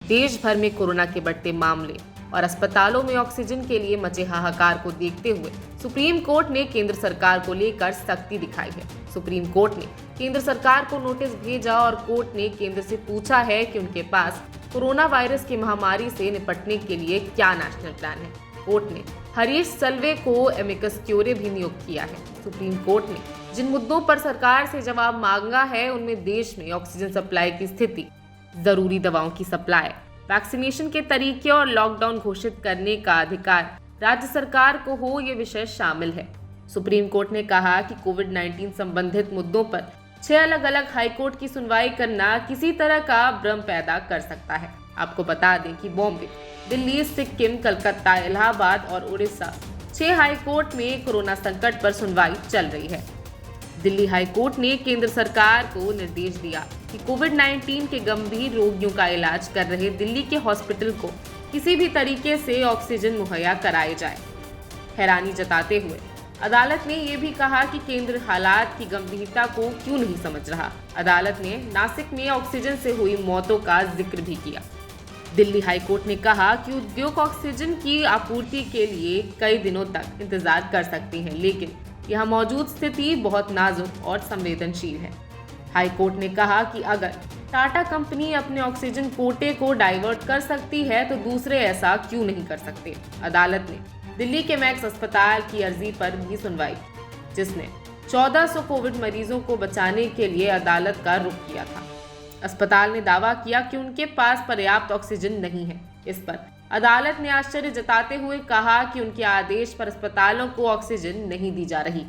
देश भर में कोरोना के बढ़ते मामले और अस्पतालों में ऑक्सीजन के लिए मचे हाहाकार को देखते हुए सुप्रीम कोर्ट ने केंद्र सरकार को लेकर सख्ती दिखाई है। सुप्रीम कोर्ट ने केंद्र सरकार को नोटिस भेजा और कोर्ट ने केंद्र से पूछा है कि उनके पास कोरोना वायरस की महामारी से निपटने के लिए क्या नेशनल प्लान है। कोर्ट ने हरीश सल्वे को एमिकस क्यूरे भी नियुक्त किया है। सुप्रीम कोर्ट ने जिन मुद्दों पर सरकार से जवाब मांगा है उनमें देश में ऑक्सीजन सप्लाई की स्थिति, जरूरी दवाओं की सप्लाई, वैक्सीनेशन के तरीके और लॉकडाउन घोषित करने का अधिकार राज्य सरकार को हो, ये विषय शामिल है। सुप्रीम कोर्ट ने कहा कि कोविड-19 संबंधित मुद्दों पर 6 अलग अलग हाईकोर्ट की सुनवाई करना किसी तरह का भ्रम पैदा कर सकता है। आपको बता दें कि बॉम्बे, दिल्ली, सिक्किम, कलकत्ता, इलाहाबाद और उड़ीसा 6 हाईकोर्ट में कोरोना संकट पर सुनवाई चल रही है। दिल्ली हाईकोर्ट ने केंद्र सरकार को निर्देश दिया कि कोविड-19 के गंभीर रोगियों का इलाज कर रहे दिल्ली के हॉस्पिटल को किसी भी तरीके से ऑक्सीजन मुहैया कराई जाए। हैरानी जताते हुए अदालत ने यह भी कहा कि केंद्र हालात की गंभीरता को क्यों नहीं समझ रहा। अदालत ने नासिक में ऑक्सीजन से हुई मौतों का जिक्र भी किया। दिल्ली हाईकोर्ट ने कहा कि उद्योग ऑक्सीजन की आपूर्ति के लिए कई दिनों तक इंतजार कर सकते हैं, लेकिन यह मौजूद स्थिति बहुत नाजुक और संवेदनशील है। हाईकोर्ट ने कहा कि अगर टाटा कंपनी अपने ऑक्सीजन कोटे को डाइवर्ट कर सकती है तो दूसरे ऐसा क्यों नहीं कर सकते। अदालत ने दिल्ली के मैक्स अस्पताल की अर्जी पर भी सुनवाई, जिसने 1400 कोविड मरीजों को बचाने के लिए अदालत का रुख किया था। अस्पताल ने दावा किया कि उनके पास पर्याप्त ऑक्सीजन नहीं है। इस पर अदालत ने आश्चर्य जताते हुए कहा कि उनके आदेश पर अस्पतालों को ऑक्सीजन नहीं दी जा रही।